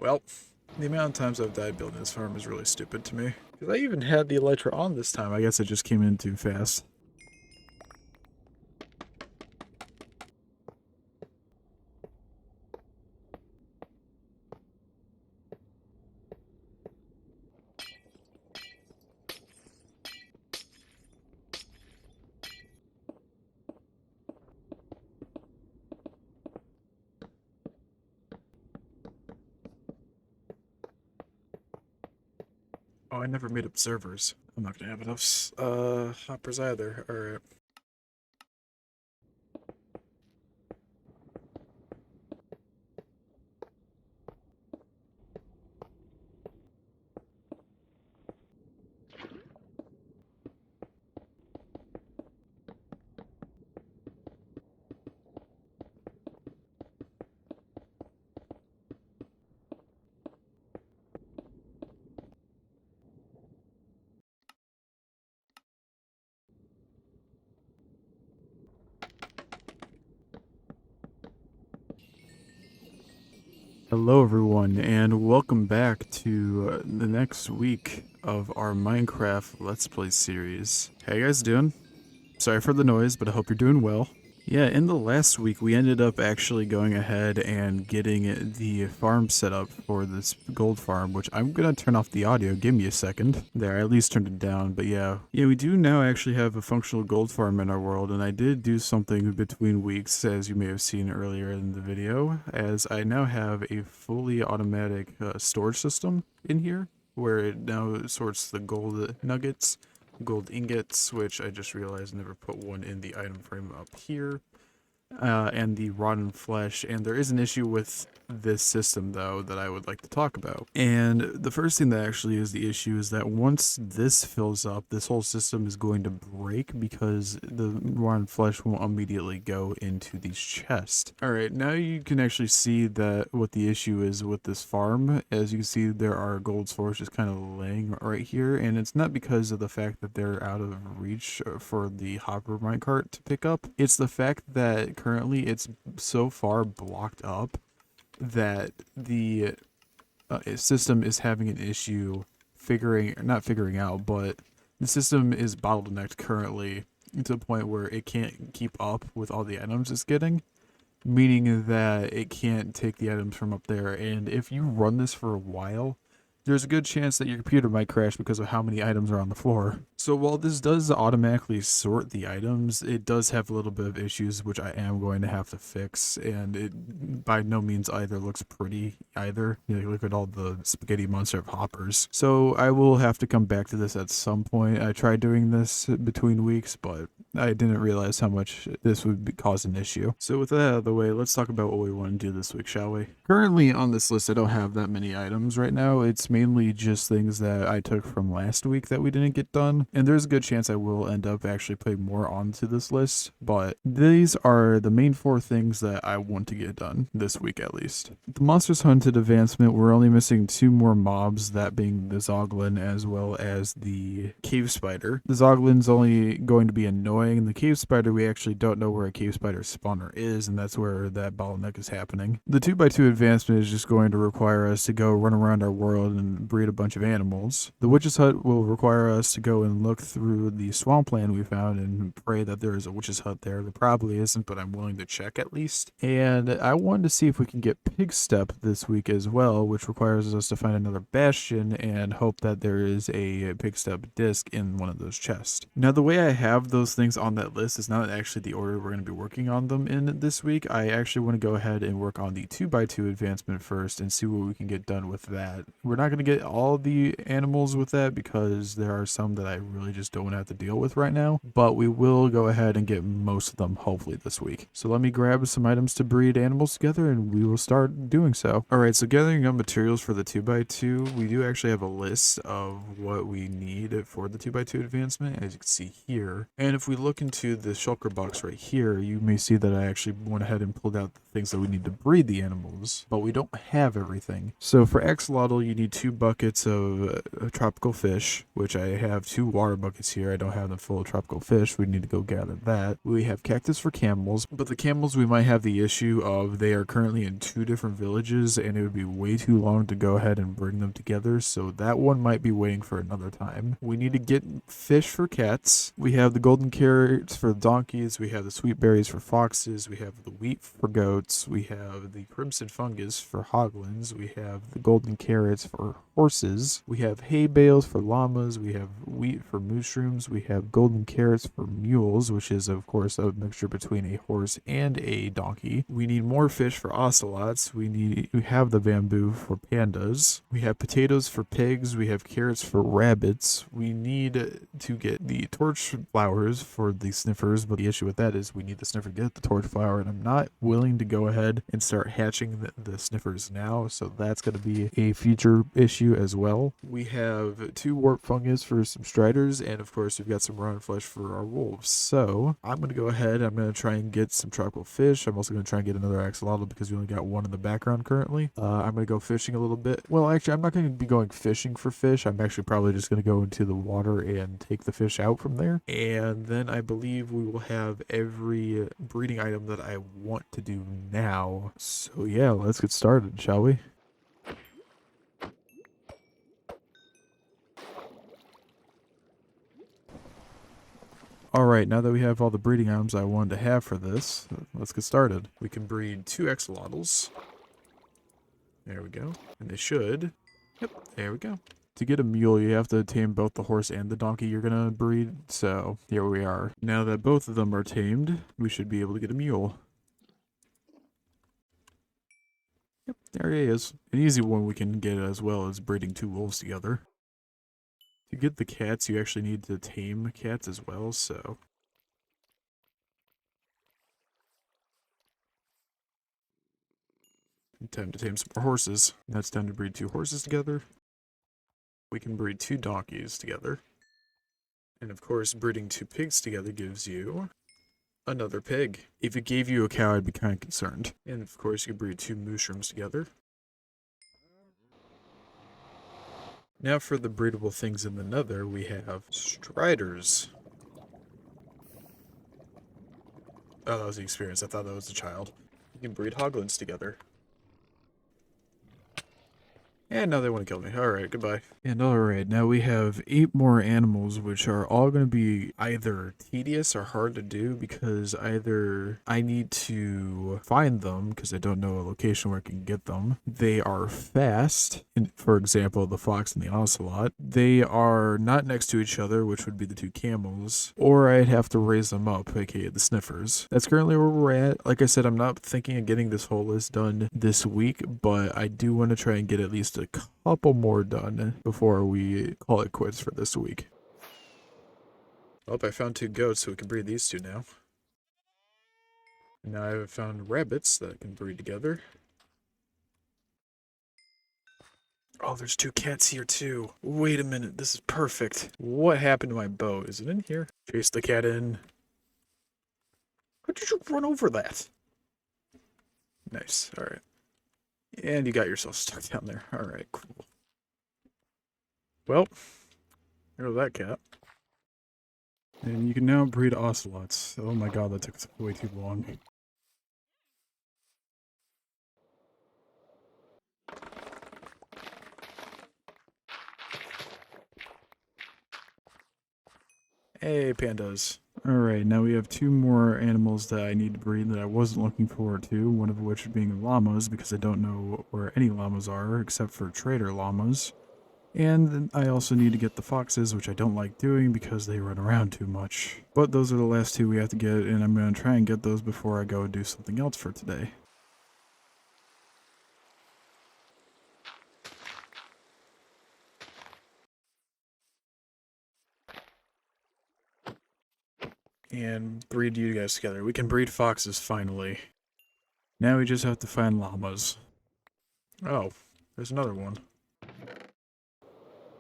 Well, the amount of times I've died building this farm is really stupid to me. Because I even had the elytra on this time. I guess it just came in too fast. Oh, I never made observers. I'm not gonna have enough hoppers either. Alright. Hello everyone, and welcome back to the next week of our Minecraft Let's Play series. How you guys doing? Sorry for the noise, but I hope you're doing well. Yeah, in the last week, we ended up actually going ahead and getting the farm set up for this gold farm, which I'm going to turn off the audio. Give me a second. There, I at least turned it down, but yeah. Yeah, we do now actually have a functional gold farm in our world, and I did do something between weeks, as you may have seen earlier in the video, as I now have a fully automatic storage system in here, where it now sorts the gold nuggets, gold ingots, which I just realized I never put one in the item frame up here, and the rotten flesh. And there is an issue with this system though that I would like to talk about. And the first thing that actually is the issue is that once this fills up, this whole system is going to break because the rotten flesh won't immediately go into these chests. Alright, now you can actually see that what the issue is with this farm. As you can see, there are gold sources kind of laying right here, and it's not because of the fact that they're out of reach for the hopper minecart to pick up. It's the fact that currently it's so far blocked up that the system is having an issue not figuring out, but the system is bottlenecked currently to the point where it can't keep up with all the items it's getting, meaning that it can't take the items from up there. And if you run this for a while, there's a good chance that your computer might crash because of how many items are on the floor. So while this does automatically sort the items, it does have a little bit of issues which I am going to have to fix, and it by no means either looks pretty either. You know, look at all the spaghetti monster of hoppers. So I will have to come back to this at some point. I tried doing this between weeks, but I didn't realize how much this would cause an issue. So with that out of the way, let's talk about what we want to do this week, shall we? Currently on this list, I don't have that many items right now. It's mainly just things that I took from last week that we didn't get done. And there's a good chance I will end up actually putting more onto this list. But these are the main 4 things that I want to get done this week at least. The Monsters Hunted advancement, we're only missing 2 more mobs, that being the Zoglin as well as the Cave Spider. The Zoglin's only going to be annoying. The Cave Spider, we actually don't know where a Cave Spider spawner is, and that's where that bottleneck is happening. The 2x2 advancement is just going to require us to go run around our world and breed a bunch of animals. The Witch's Hut will require us to go and look through the swampland we found and pray that there is a Witch's Hut there. There probably isn't, but I'm willing to check at least. And I wanted to see if we can get Pigstep this week as well, which requires us to find another bastion and hope that there is a Pigstep disc in one of those chests. Now, the way I have those things on that list is not actually the order we're going to be working on them in this week. I actually want to go ahead and work on the 2x2 advancement first and see what we can get done with that. We're not going to get all the animals with that because there are some that I really just don't want to have to deal with right now, but we will go ahead and get most of them hopefully this week. So let me grab some items to breed animals together and we will start doing so. Alright, so gathering up materials for the 2x2, we do actually have a list of what we need for the 2x2 advancement, as you can see here. And if we look into the shulker box right here, you may see that I actually went ahead and pulled out the things that we need to breed the animals, but we don't have everything. So for axolotl, you need 2 buckets of tropical fish, which I have 2 water buckets here. I don't have them full of tropical fish. We need to go gather that. We have cactus for camels, but the camels we might have the issue of they are currently in 2 different villages, and it would be way too long to go ahead and bring them together, so that one might be waiting for another time. We need to get fish for cats. We have the golden carrots for donkeys. We have the sweet berries for foxes. We have the wheat for goats. We have the crimson fungus for hoglins. We have the golden carrots for horses. We have hay bales for llamas. We have wheat for mushrooms. We have golden carrots for mules, which is of course a mixture between a horse and a donkey. We need more fish for ocelots. We have the bamboo for pandas. We have potatoes for pigs. We have carrots for rabbits. We need to get the torch flowers for the sniffers, but the issue with that is we need the sniffer to get the torch flower, and I'm not willing to go ahead and start hatching the sniffers now, so that's going to be a future issue as well. We have 2 warp fungus for some striders, and of course we've got some rotten flesh for our wolves. So I'm going to go ahead, I'm going to try and get some tropical fish. I'm also going to try and get another axolotl because we only got 1 in the background currently. I'm going to go fishing a little bit. Well, actually, I'm not going to be going fishing for fish. I'm actually probably just going to go into the water and take the fish out from there. And then I believe we will have every breeding item that I want to do now. So yeah, let's get started, shall we? Alright, now that we have all the breeding items I wanted to have for this, let's get started. We can breed 2 axolotls. There we go. And they should. Yep, there we go. To get a mule, you have to tame both the horse and the donkey you're going to breed. So here we are. Now that both of them are tamed, we should be able to get a mule. Yep, there he is. An easy one we can get as well as breeding 2 wolves together. To get the cats, you actually need to tame cats as well, so... time to tame some more horses. Now it's time to breed 2 horses together. We can breed 2 donkeys together. And of course, breeding 2 pigs together gives you another pig. If it gave you a cow, I'd be kind of concerned. And of course, you can breed 2 mushrooms together. Now for the breedable things in the nether, we have striders. Oh, that was the experience. I thought that was a child. You can breed hoglins together. And now they want to kill me. Alright, goodbye. And alright, now we have 8 more animals, which are all going to be either tedious or hard to do because either I need to find them because I don't know a location where I can get them. They are fast. For example, the fox and the ocelot. They are not next to each other, which would be the 2 camels. Or I'd have to raise them up, aka the sniffers. That's currently where we're at. Like I said, I'm not thinking of getting this whole list done this week, but I do want to try and get at least a couple more done before we call it quits for this week. Oh, I found 2 goats, so we can breed these 2 now. Now I've found rabbits that can breed together. Oh, there's 2 cats here too. Wait a minute, this is perfect. What happened to my bow? Is it in here? Chase the cat in. How did you run over that? Nice, alright. And you got yourself stuck down there. Alright, cool. Well, there's that cat. And you can now breed ocelots. Oh my god, that took way too long. Hey, pandas. Alright, now we have 2 more animals that I need to breed that I wasn't looking forward to, one of which being llamas, because I don't know where any llamas are, except for trader llamas. And I also need to get the foxes, which I don't like doing because they run around too much. But those are the last 2 we have to get, and I'm going to try and get those before I go and do something else for today. And breed you guys together. We can breed foxes finally. Now we just have to find llamas. Oh, there's another one.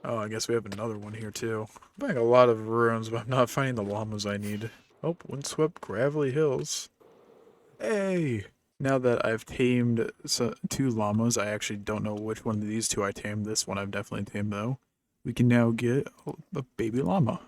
Oh, I guess we have another one here too. I'm finding a lot of ruins, but I'm not finding the llamas I need. Oh, windswept gravelly hills. Hey! Now that I've tamed two llamas, I actually don't know which one of these two I tamed. This one I've definitely tamed though. We can now get a baby llama.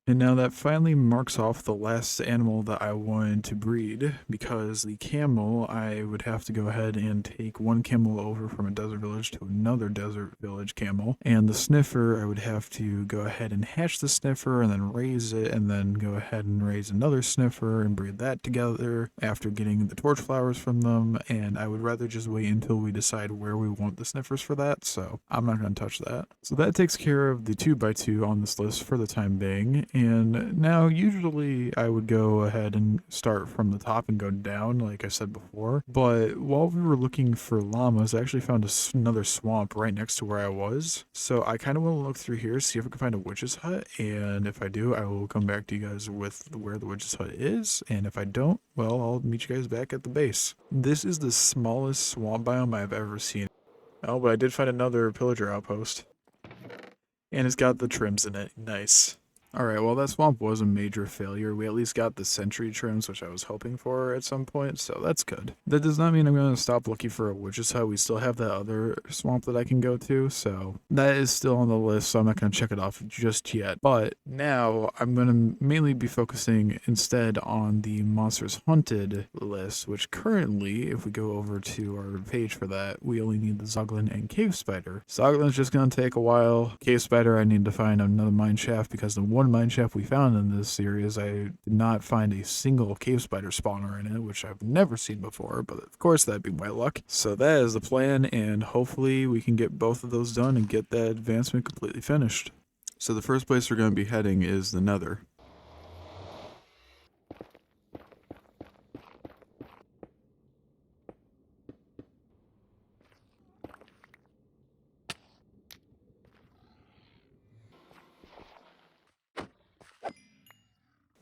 And now that finally marks off the last animal that I wanted to breed, because the camel, I would have to go ahead and take one camel over from a desert village to another desert village camel. And the sniffer, I would have to go ahead and hatch the sniffer and then raise it, and then go ahead and raise another sniffer and breed that together after getting the torch flowers from them. And I would rather just wait until we decide where we want the sniffers for that, so I'm not going to touch that. So that takes care of the 2x2 on this list for the time being. And now usually I would go ahead and start from the top and go down like I said before, but while we were looking for llamas, I actually found another swamp right next to where I was. So I kind of want to look through here, see if I can find a witch's hut, and if I do, I will come back to you guys with where the witch's hut is, and if I don't, well, I'll meet you guys back at the base. This is the smallest swamp biome I've ever seen. Oh, but I did find another pillager outpost. And it's got the trims in it. Nice. Alright, well that swamp was a major failure. We at least got the sentry trims, which I was hoping for at some point, so that's good. That does not mean I'm going to stop looking for a witch's hut. We still have that other swamp that I can go to, so that is still on the list, so I'm not going to check it off just yet. But now I'm going to mainly be focusing instead on the monsters hunted list, which currently, if we go over to our page for that, we only need the Zoglin and Cave Spider. Zoglin's just going to take a while. Cave Spider, I need to find another mine shaft because the one mine shaft we found in this series, I did not find a single cave spider spawner in it, which I've never seen before, but of course that'd be my luck. So that is the plan, and hopefully we can get both of those done and get that advancement completely finished. So the first place we're going to be heading is the Nether.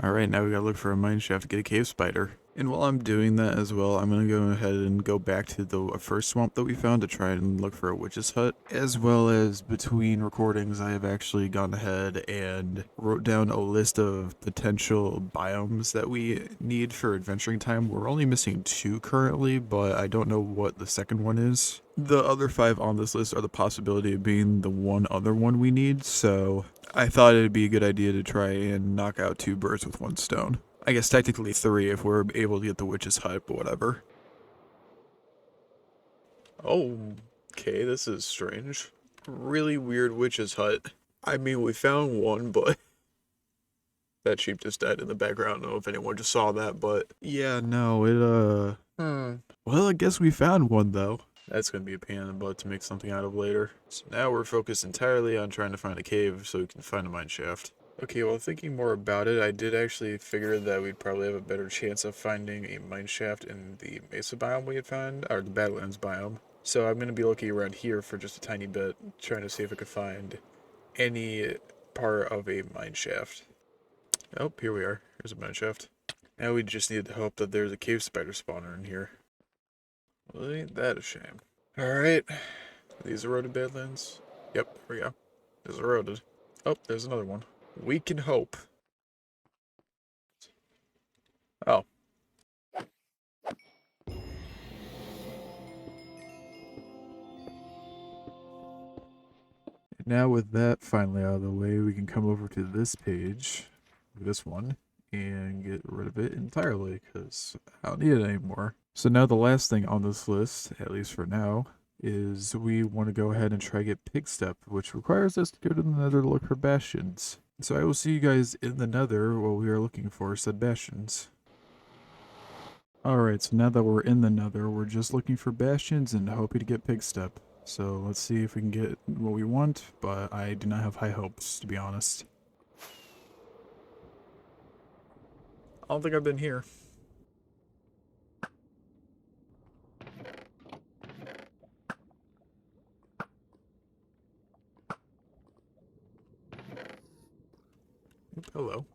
Alright, now we gotta look for a mine shaft to get a cave spider. And while I'm doing that as well, I'm gonna go ahead and go back to the first swamp that we found to try and look for a witch's hut. As well as between recordings, I have actually gone ahead and wrote down a list of potential biomes that we need for adventuring time. We're only missing 2 currently, but I don't know what the second one is. The other 5 on this list are the possibility of being the one other one we need, so I thought it'd be a good idea to try and knock out 2 birds with 1 stone. I guess technically 3 if we're able to get the witch's hut, but whatever. Oh, okay, this is strange. Really weird witch's hut. I mean, we found one, but that sheep just died in the background. I don't know if anyone just saw that, but yeah, no, well, I guess we found one though. That's gonna be a pain in the butt to make something out of later. So now we're focused entirely on trying to find a cave so we can find a mine shaft. Okay, well, thinking more about it, I did actually figure that we'd probably have a better chance of finding a mine shaft in the mesa biome we had found, or the Badlands biome. So I'm gonna be looking around here for just a tiny bit, trying to see if I could find any part of a mine shaft. Oh, here we are. Here's a mine shaft. Now we just need to hope that there's a cave spider spawner in here. Well, ain't that a shame. Alright. These eroded badlands? Yep, here we go. There's eroded. Oh, there's another one. We can hope. Oh. Now with that finally out of the way, we can come over to this page, this one, and get rid of it entirely, because I don't need it anymore. So now the last thing on this list, at least for now, is we want to go ahead and try to get Pigstep, which requires us to go to the Nether to look for bastions. So I will see you guys in the Nether while we are looking for said bastions. Alright, so now that we're in the Nether, we're just looking for bastions and hoping to get Pigstep. So let's see if we can get what we want, but I do not have high hopes, to be honest. I don't think I've been here. Oop, hello.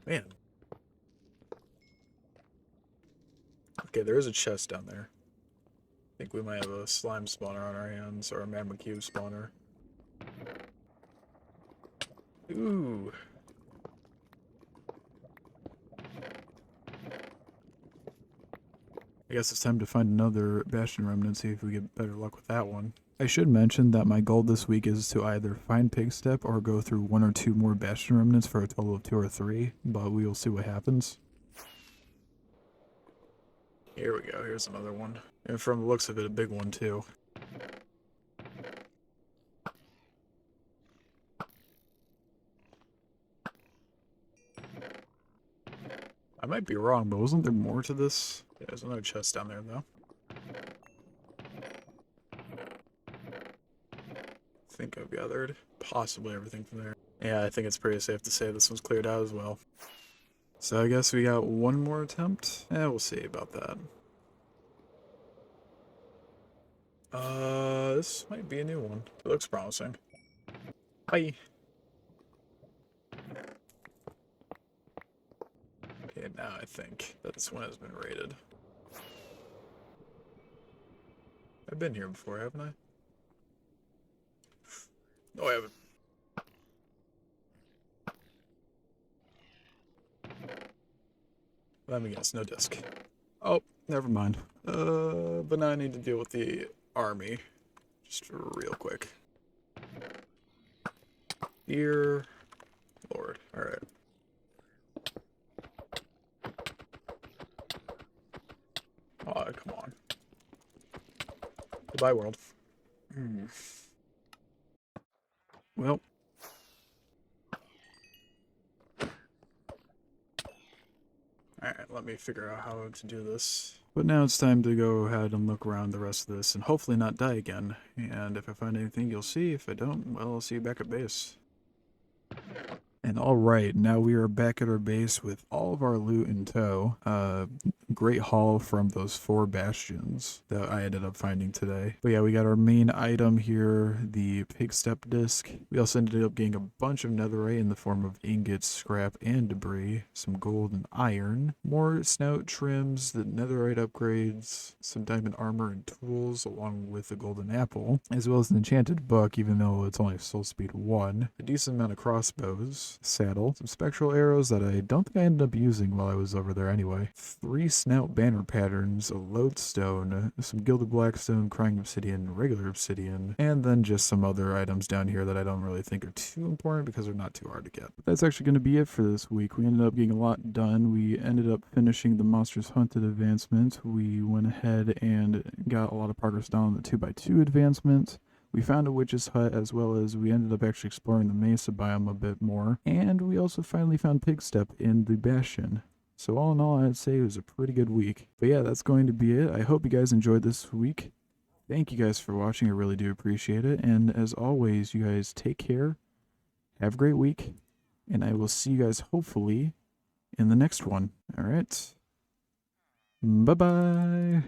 Man. Okay, there is a chest down there. I think we might have a slime spawner on our hands, or a magma cube spawner. Ooh. I guess it's time to find another Bastion Remnant, see if we get better luck with that one. I should mention that my goal this week is to either find Pigstep or go through 1 or 2 more Bastion Remnants for a total of 2 or 3, but we will see what happens. Here we go, here's another one. And from the looks of it, a big one too. I might be wrong, but wasn't there more to this? Yeah, there's another chest down there though. I think I've gathered possibly everything from there. Yeah, I think it's pretty safe to say this one's cleared out as well. So I guess we got one more attempt? We'll see about that. This might be a new one. It looks promising. Bye! Okay, now I think that this one has been raided. I've been here before, haven't I? No, I haven't. Let me guess, no disc. Oh, never mind. But now I need to deal with the army. Just real quick. Dear Lord. Alright. Oh, come on. Goodbye, world. Well. Alright, let me figure out how to do this. But now it's time to go ahead and look around the rest of this and hopefully not die again. And if I find anything, you'll see. If I don't, well, I'll see you back at base. And alright, now we are back at our base with all of our loot in tow. Great haul from those 4 bastions that I ended up finding today. But yeah, we got our main item here, the Pigstep disc. We also ended up getting a bunch of netherite in the form of ingots, scrap, and debris. Some gold and iron. More snout trims, the netherite upgrades, some diamond armor and tools, along with a golden apple, as well as an enchanted book, even though it's only soul speed 1. A decent amount of crossbows, saddle, some spectral arrows that I don't think I ended up using while I was over there anyway. 3 snout banner patterns, a lodestone, some gilded blackstone, crying obsidian, regular obsidian, and then just some other items down here that I don't really think are too important because they're not too hard to get. But that's actually going to be it for this week. We ended up getting a lot done. We ended up finishing the Monsters Hunted advancement. We went ahead and got a lot of progress done on the 2x2 advancement. We found a witch's hut, as well as we ended up actually exploring the mesa biome a bit more, and we also finally found Pigstep in the Bastion. So all in all, I'd say it was a pretty good week. But yeah, that's going to be it. I hope you guys enjoyed this week. Thank you guys for watching. I really do appreciate it. And as always, you guys take care. Have a great week. And I will see you guys hopefully in the next one. All right. Bye-bye.